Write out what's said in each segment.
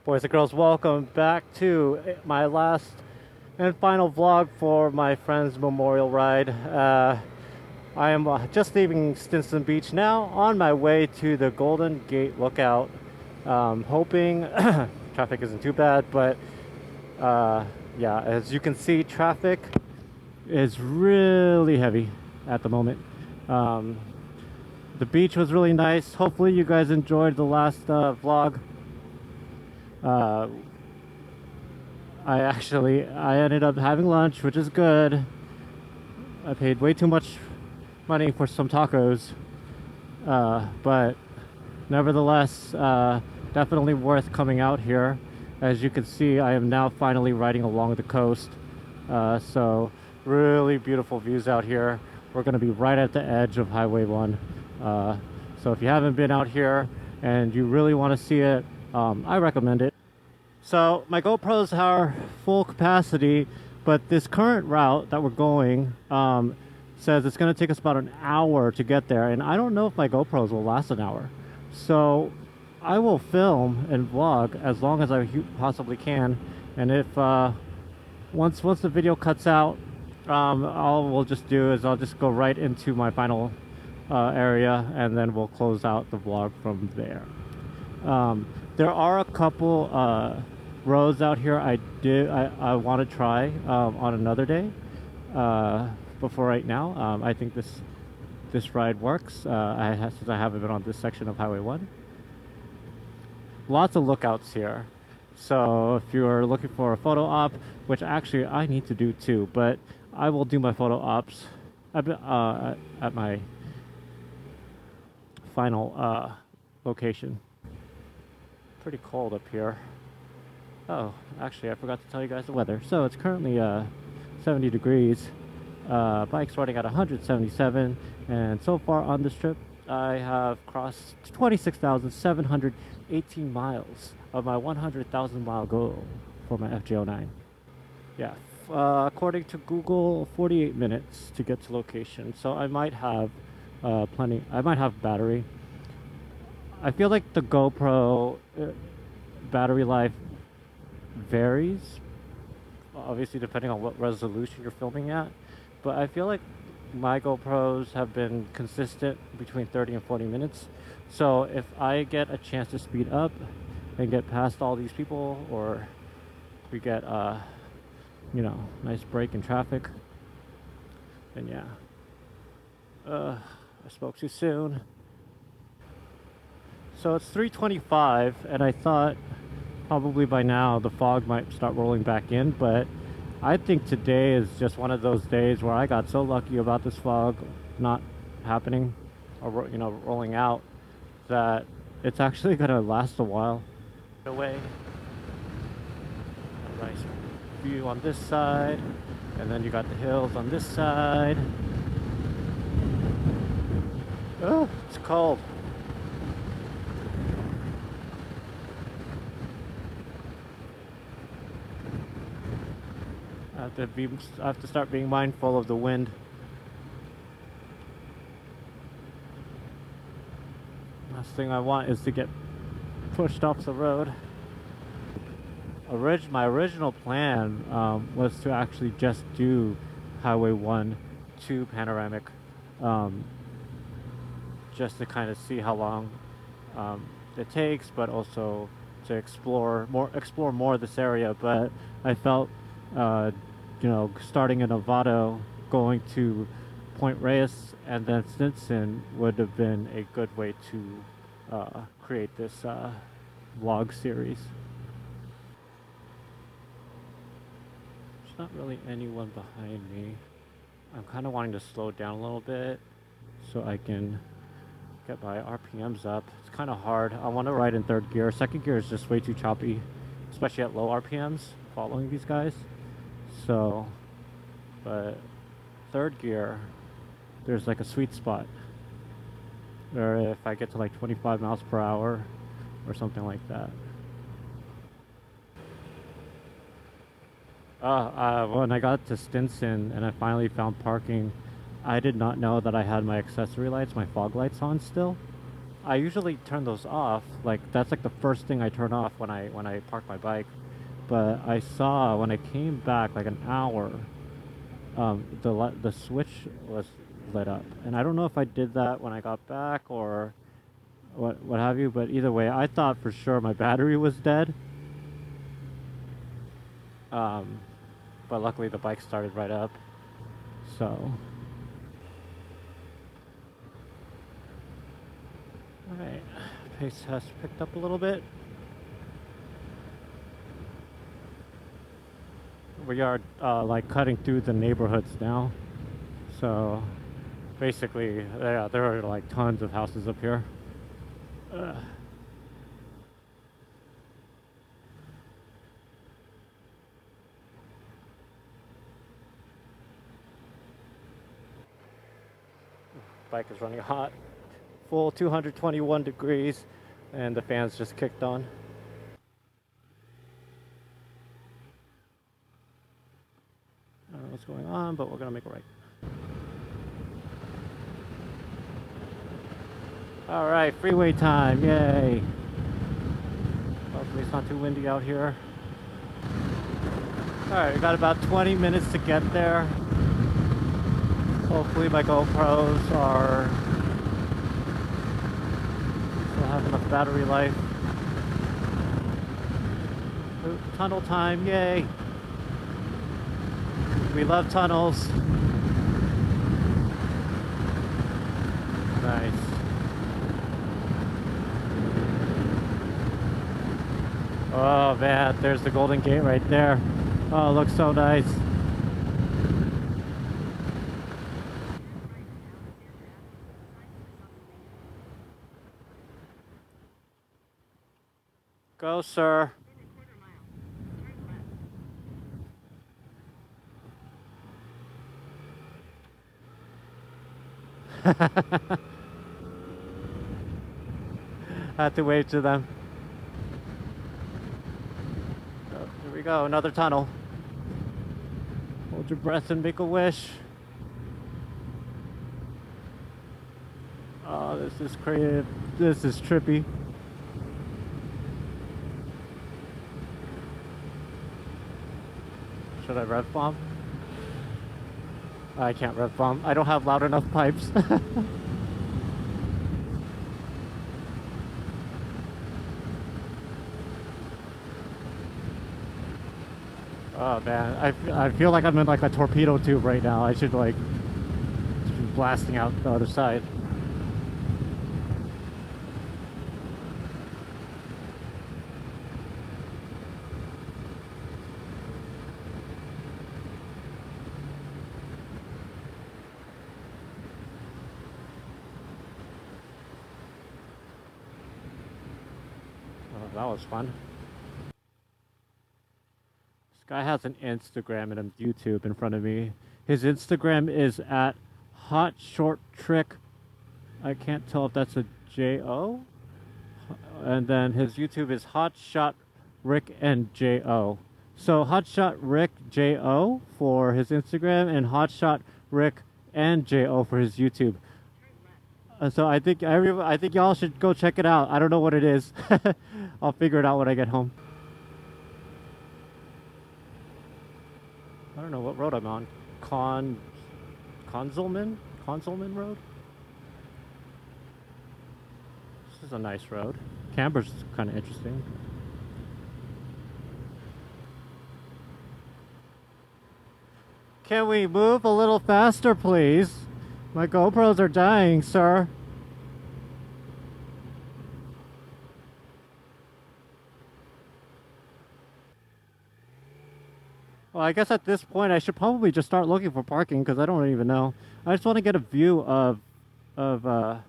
Boys and girls, welcome back to my last and final vlog for my friend's memorial ride. I am just leaving Stinson Beach now, on my way to the Golden Gate Lookout. Hoping traffic isn't too bad, but yeah, as you can see, traffic is really heavy at the moment. The beach was really nice. Hopefully you guys enjoyed the last vlog. Uh, I ended up having lunch, which is good. I paid way too much money for some tacos, but nevertheless, definitely worth coming out here. As you can see, I am now finally riding along the coast, so really beautiful views out here. We're going to be right at the edge of Highway 1, so if you haven't been out here and you really want to see it, I recommend it. So my GoPros are full capacity, but this current route that we're going says it's going to take us about an hour to get there, and I don't know if my GoPros will last an hour. So I will film and vlog as long as I possibly can, and if once the video cuts out, all we'll just do is I'll just go right into my final area, and then we'll close out the vlog from there. There are a couple roads out here I want to try on another day, but for right now, I think this ride works. Since I haven't been on this section of Highway 1. Lots of lookouts here, so if you're looking for a photo op, which actually I need to do too, but I will do my photo ops at my final location. Pretty cold up here. Oh, actually, I forgot to tell you guys the weather. So it's currently 70 degrees. Bike's running at 177, and so far on this trip, I have crossed 26,718 miles of my 100,000 mile goal for my FJ09. Yeah, according to Google, 48 minutes to get to location. So I might have plenty. I might have battery. I feel like the GoPro battery life varies, obviously depending on what resolution you're filming at, but I feel like my GoPros have been consistent between 30 and 40 minutes. So if I get a chance to speed up and get past all these people, or we get nice break in traffic, then yeah. I spoke too soon. So it's 3:25, and I thought probably by now the fog might start rolling back in, but I think today is just one of those days where I got so lucky about this fog not happening, or rolling out, that it's actually gonna last a while. Away. Nice view on this side, and then you got the hills on this side. Oh, it's cold. I have to start being mindful of the wind. Last thing I want is to get pushed off the road. My original plan was to actually just do Highway 1 to Panoramic, just to kind of see how long it takes, but also to explore more of this area. But I felt starting in Novato, going to Point Reyes and then Stinson would have been a good way to create this vlog series. There's not really anyone behind me. I'm kind of wanting to slow down a little bit so I can get my RPMs up. It's kind of hard. I want to ride in third gear. Second gear is just way too choppy, especially at low RPMs, following these guys. So, but third gear, there's like a sweet spot where if I get to like 25 miles per hour or something like that. When I got to Stinson and I finally found parking, I did not know that I had my accessory lights, my fog lights on still. I usually turn those off. Like that's like the first thing I turn off when I park my bike. But I saw when I came back like an hour, the switch was lit up, and I don't know if I did that when I got back or what have you. But either way, I thought for sure my battery was dead. Um, but luckily the bike started right up. So, all right, pace has picked up a little bit. We are like cutting through the neighborhoods now. So basically, yeah, there are like tons of houses up here. Uh, Bike is running hot, full 221 degrees, and the fans just kicked on. I don't know what's going on, but we're gonna make it right. All right, freeway time, yay! Hopefully it's not too windy out here. All right, we got about 20 minutes to get there. Hopefully my GoPros still have enough battery life. Ooh, tunnel time, yay! We love tunnels. Nice. Oh man, there's the Golden Gate right there. Oh, it looks so nice. Go, sir. Had to wave to them. Oh, here we go, another tunnel. Hold your breath and make a wish. Oh, this is creative. This is trippy. Should I rev bomb? I can't rev bomb. I don't have loud enough pipes. Oh man, I feel like I'm in like a torpedo tube right now. I should like be blasting out the other side. Oh, that was fun. This guy has an Instagram and a YouTube in front of me. His Instagram is at Hot Short Trick. I can't tell if that's a J-O. And then his YouTube is Hot Shot Rick and J-O. So Hot Shot Rick J-O for his Instagram and Hot Shot Rick and J-O for his YouTube. So I think y'all should go check it out. I don't know what it is. I'll figure it out when I get home. I don't know what road I'm on. Conzelman? Conzelman Road? This is a nice road. Camber's kind of interesting. Can we move a little faster, please? My GoPros are dying, sir. Well, I guess at this point I should probably just start looking for parking because I don't even know. I just want to get a view of the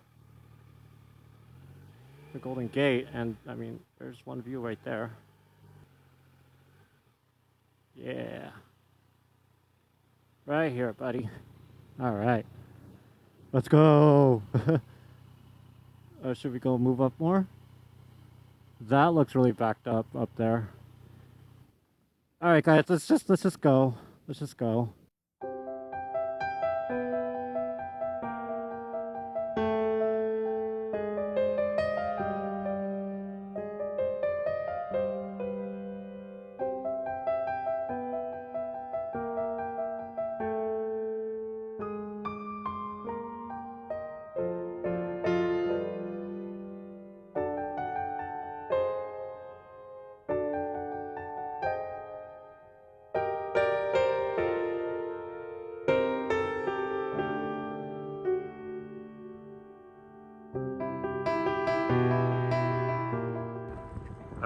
Golden Gate, and I mean, there's one view right there. Yeah. Right here, buddy. All right. Let's go. Should we go move up more? That looks really backed up there. All right, guys, let's just go. Let's just go.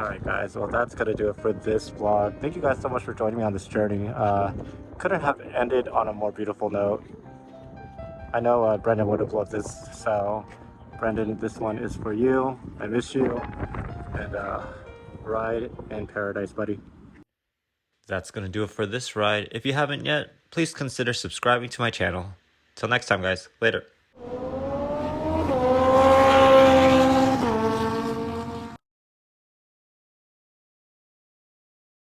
Alright guys, well that's gonna do it for this vlog. Thank you guys so much for joining me on this journey. Couldn't have ended on a more beautiful note. I know Brenden would have loved this, so Brenden, this one is for you. I miss you, and ride in paradise, buddy. That's gonna do it for this ride. If you haven't yet, please consider subscribing to my channel. Till next time guys, later.